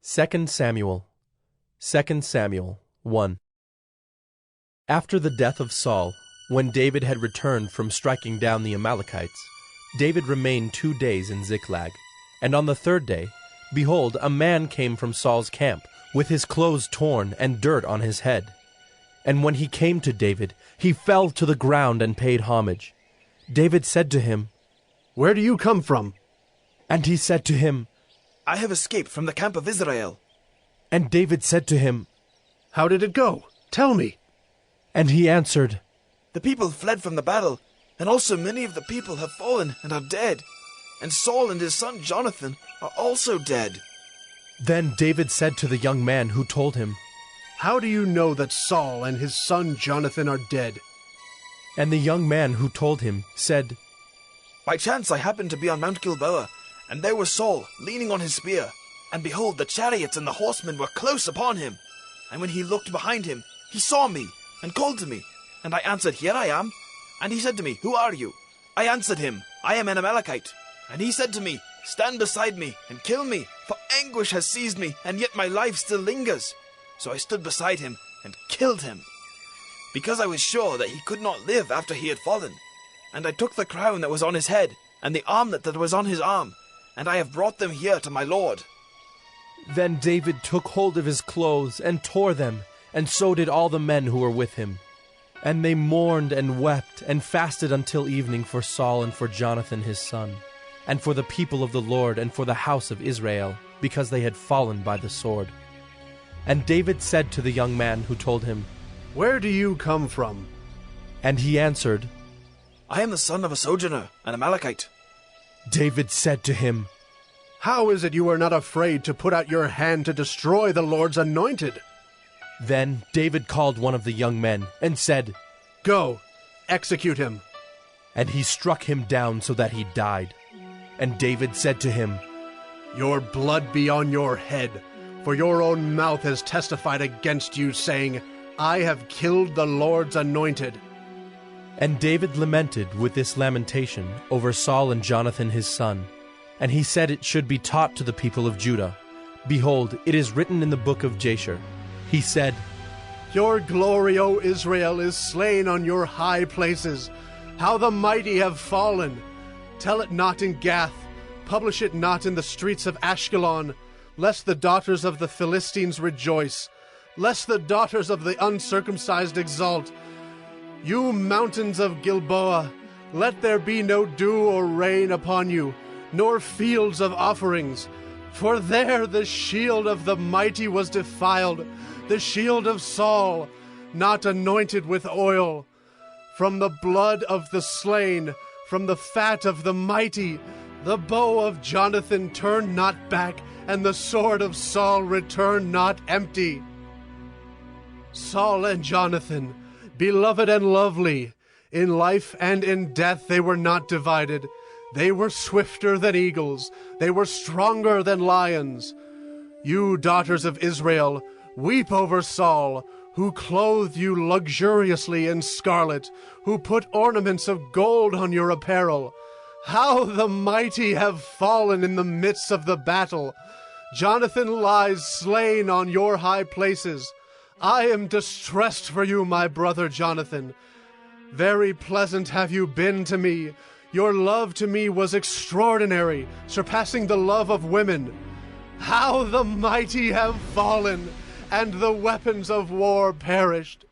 2 Samuel 1. After the death of Saul, when David had returned from striking down the Amalekites, David remained 2 days in Ziklag. And on the 3rd day, behold, a man came from Saul's camp, with his clothes torn and dirt on his head. And when he came to David, he fell to the ground and paid homage. David said to him, "Where do you come from?" And he said to him, "I have escaped from the camp of Israel." And David said to him, "How did it go? Tell me." And he answered, "The people fled from the battle, and also many of the people have fallen and are dead. And Saul and his son Jonathan are also dead." Then David said to the young man who told him, "How do you know that Saul and his son Jonathan are dead?" And the young man who told him said, "By chance I happened to be on Mount Gilboa, and there was Saul leaning on his spear. And behold, the chariots and the horsemen were close upon him. And when he looked behind him, he saw me, and called to me. And I answered, 'Here I am.' And he said to me, 'Who are you?' I answered him, 'I am an Amalekite.' And he said to me, 'Stand beside me, and kill me, for anguish has seized me, and yet my life still lingers.' So I stood beside him, and killed him, because I was sure that he could not live after he had fallen. And I took the crown that was on his head, and the armlet that was on his arm, and I have brought them here to my lord." Then David took hold of his clothes and tore them, and so did all the men who were with him. And they mourned and wept and fasted until evening for Saul and for Jonathan his son, and for the people of the Lord and for the house of Israel, because they had fallen by the sword. And David said to the young man who told him, "Where do you come from?" And he answered, "I am the son of a sojourner, an Amalekite." David said to him, "How is it you are not afraid to put out your hand to destroy the Lord's anointed?" Then David called one of the young men and said, "Go, execute him." And he struck him down so that he died. And David said to him, "Your blood be on your head, for your own mouth has testified against you, saying, 'I have killed the Lord's anointed.'" And David lamented with this lamentation over Saul and Jonathan his son. And he said it should be taught to the people of Judah. Behold, it is written in the book of Jasher. He said, "Your glory, O Israel, is slain on your high places. How the mighty have fallen! Tell it not in Gath, publish it not in the streets of Ashkelon, lest the daughters of the Philistines rejoice, lest the daughters of the uncircumcised exult. You mountains of Gilboa, let there be no dew or rain upon you, nor fields of offerings. For there the shield of the mighty was defiled, the shield of Saul, not anointed with oil. From the blood of the slain, from the fat of the mighty, the bow of Jonathan turned not back, and the sword of Saul returned not empty. Saul and Jonathan, beloved and lovely, in life and in death they were not divided. They were swifter than eagles, they were stronger than lions. You daughters of Israel, weep over Saul, who clothed you luxuriously in scarlet, who put ornaments of gold on your apparel. How the mighty have fallen in the midst of the battle! Jonathan lies slain on your high places. I am distressed for you, my brother Jonathan. Very pleasant have you been to me. Your love to me was extraordinary, surpassing the love of women. How the mighty have fallen, and the weapons of war perished.